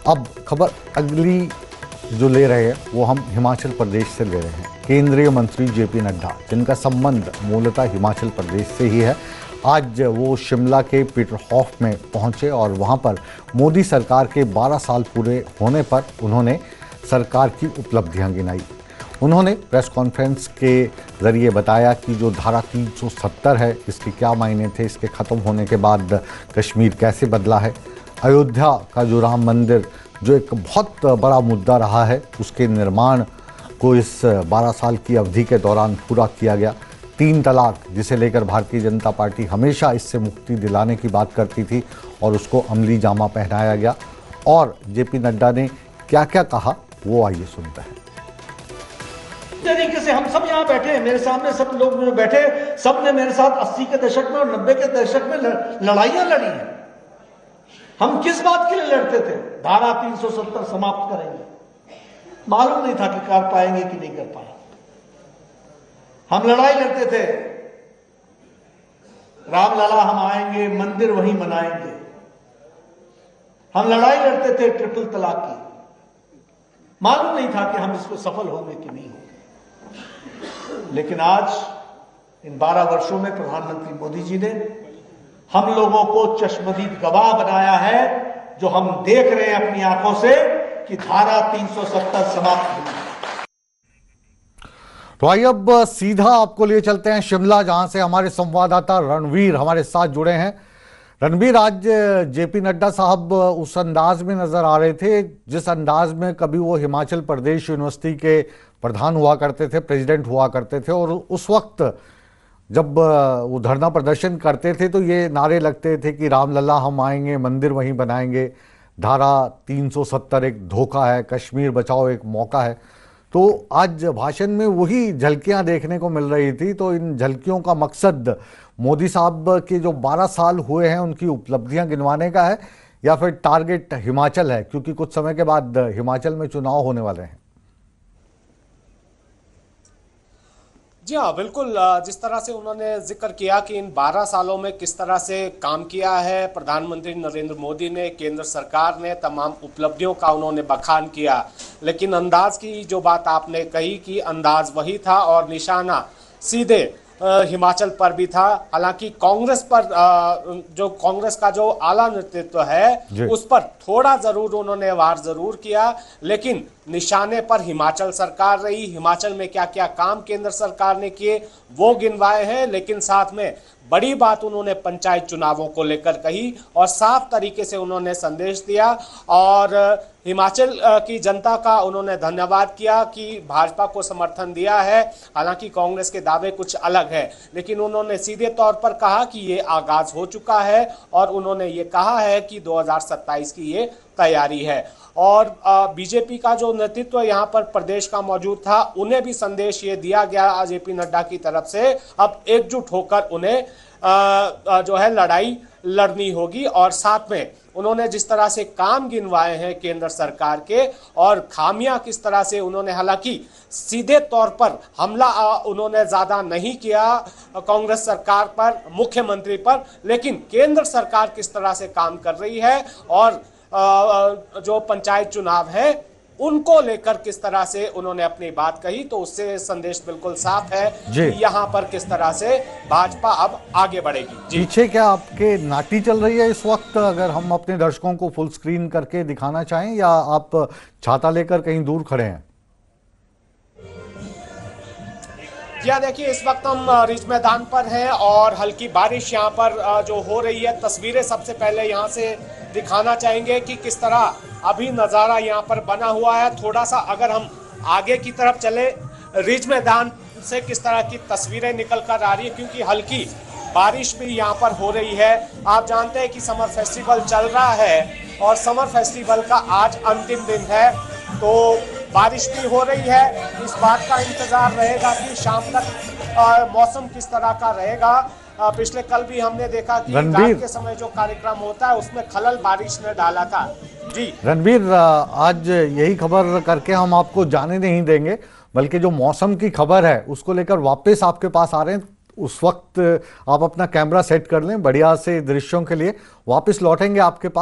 अब खबर अगली जो ले रहे हैं वो हम हिमाचल प्रदेश से ले रहे हैं। केंद्रीय मंत्री जेपी नड्डा, जिनका संबंध मूलतः हिमाचल प्रदेश से ही है, आज वो शिमला के पीटरहॉफ में पहुंचे और वहां पर मोदी सरकार के 12 साल पूरे होने पर उन्होंने सरकार की उपलब्धियां गिनाई। उन्होंने प्रेस कॉन्फ्रेंस के ज़रिए बताया कि जो धारा 370 है इसके क्या मायने थे, इसके ख़त्म होने के बाद कश्मीर कैसे बदला है, अयोध्या का जो राम मंदिर जो एक बहुत बड़ा मुद्दा रहा है उसके निर्माण को इस 12 साल की अवधि के दौरान पूरा किया गया। 3 तलाक जिसे लेकर भारतीय जनता पार्टी हमेशा इससे मुक्ति दिलाने की बात करती थी और उसको अमली जामा पहनाया गया। और जेपी नड्डा ने क्या क्या कहा वो आइए सुनते हैं। तरीके से हम सब यहाँ बैठे हैं, मेरे सामने सब लोग जो बैठे, सब ने मेरे साथ 80 के दशक में और 90 के दशक में लड़ाइयां लड़ी हैं। हम किस बात के लिए लड़ते थे? धारा 370 समाप्त करेंगे। मालूम नहीं था कि कर पाएंगे कि नहीं कर पाएंगे। हम लड़ाई लड़ते थे, रामलला हम आएंगे, मंदिर वहीं बनाएंगे। हम लड़ाई लड़ते थे ट्रिपल तलाक की। मालूम नहीं था कि हम इसको सफल होंगे कि नहीं होंगे। लेकिन आज इन 12 वर्षों में प्रधानमंत्री मोदी जी ने हम लोगों को चश्मदीद गवाह बनाया है, जो हम देख रहे हैं अपनी आंखों से कि धारा 370 समाप्त हुई। तो आइए अब सीधा आपको लिए चलते हैं शिमला, जहां से हमारे संवाददाता रणवीर हमारे साथ जुड़े हैं। रणवीर, आज जेपी नड्डा साहब उस अंदाज में नजर आ रहे थे जिस अंदाज में कभी वो हिमाचल प्रदेश यूनिवर्सिटी के प्रधान हुआ करते थे, प्रेसिडेंट हुआ करते थे, और उस वक्त जब वो धरना प्रदर्शन करते थे तो ये नारे लगते थे कि रामलला हम आएंगे, मंदिर वहीं बनाएंगे, धारा 370 एक धोखा है, कश्मीर बचाओ एक मौका है। तो आज भाषण में वही झलकियां देखने को मिल रही थी। तो इन झलकियों का मकसद मोदी साहब के जो 12 साल हुए हैं उनकी उपलब्धियां गिनवाने का है या फिर टारगेट हिमाचल है, क्योंकि कुछ समय के बाद हिमाचल में चुनाव होने वाले हैं? जी हाँ, बिल्कुल। जिस तरह से उन्होंने जिक्र किया कि इन 12 सालों में किस तरह से काम किया है प्रधानमंत्री नरेंद्र मोदी ने, केंद्र सरकार ने, तमाम उपलब्धियों का उन्होंने बखान किया। लेकिन अंदाज की जो बात आपने कही कि अंदाज वही था और निशाना सीधे हिमाचल पर भी था। हालांकि कांग्रेस पर जो कांग्रेस का जो आला नेतृत्व है उस पर थोड़ा जरूर उन्होंने वार जरूर किया, लेकिन निशाने पर हिमाचल सरकार रही। हिमाचल में क्या क्या काम केंद्र सरकार ने किए वो गिनवाए हैं, लेकिन साथ में बड़ी बात उन्होंने पंचायत चुनावों को लेकर कही और साफ तरीके से उन्होंने संदेश दिया और हिमाचल की जनता का उन्होंने धन्यवाद किया कि भाजपा को समर्थन दिया है। हालांकि कांग्रेस के दावे कुछ अलग है, लेकिन उन्होंने सीधे तौर पर कहा कि ये आगाज हो चुका है और उन्होंने ये कहा है कि 2027 की ये तैयारी है। और बीजेपी का जो नेतृत्व यहाँ पर प्रदेश का मौजूद था, उन्हें भी संदेश ये दिया गया जेपी नड्डा की तरफ से, अब एकजुट होकर उन्हें जो है लड़ाई लड़नी होगी। और साथ में उन्होंने जिस तरह से काम गिनवाए हैं केंद्र सरकार के और खामियां किस तरह से उन्होंने, हालांकि सीधे तौर पर हमला उन्होंने ज्यादा नहीं किया कांग्रेस सरकार पर, मुख्यमंत्री पर, लेकिन केंद्र सरकार किस तरह से काम कर रही है और जो पंचायत चुनाव है उनको लेकर किस तरह से उन्होंने अपनी बात कही, तो उससे संदेश बिल्कुल साफ है कि यहाँ पर किस तरह से भाजपा अब आगे बढ़ेगी। पीछे क्या आपके नाटी चल रही है इस वक्त, अगर हम अपने दर्शकों को फुल स्क्रीन करके दिखाना चाहें, या आप छाता लेकर कहीं दूर खड़े हैं? या देखिए, इस वक्त हम रिज मैदान पर हैं और हल्की बारिश यहाँ पर जो हो रही है, तस्वीरें सबसे पहले यहाँ से दिखाना चाहेंगे कि किस तरह अभी नज़ारा यहाँ पर बना हुआ है। थोड़ा सा अगर हम आगे की तरफ चले, रिज मैदान से किस तरह की तस्वीरें निकल कर आ रही है, क्योंकि हल्की बारिश भी यहाँ पर हो रही है। आप जानते हैं कि समर फेस्टिवल चल रहा है और समर फेस्टिवल का आज अंतिम दिन है, तो बारिश भी हो रही है। इस बात का इंतजार रहेगा कि शाम तक मौसम किस तरह का रहेगा। पिछले कल भी हमने देखा कि रात के समय जो कार्यक्रम होता है उसमें खलल बारिश ने डाला था। जी रणवीर, आज यही खबर करके हम आपको जाने नहीं देंगे, बल्कि जो मौसम की खबर है उसको लेकर वापस आपके पास आ रहे हैं। उस वक्त आप अपना कैमरा सेट कर लें, बढ़िया से दृश्यों के लिए वापस लौटेंगे आपके पास।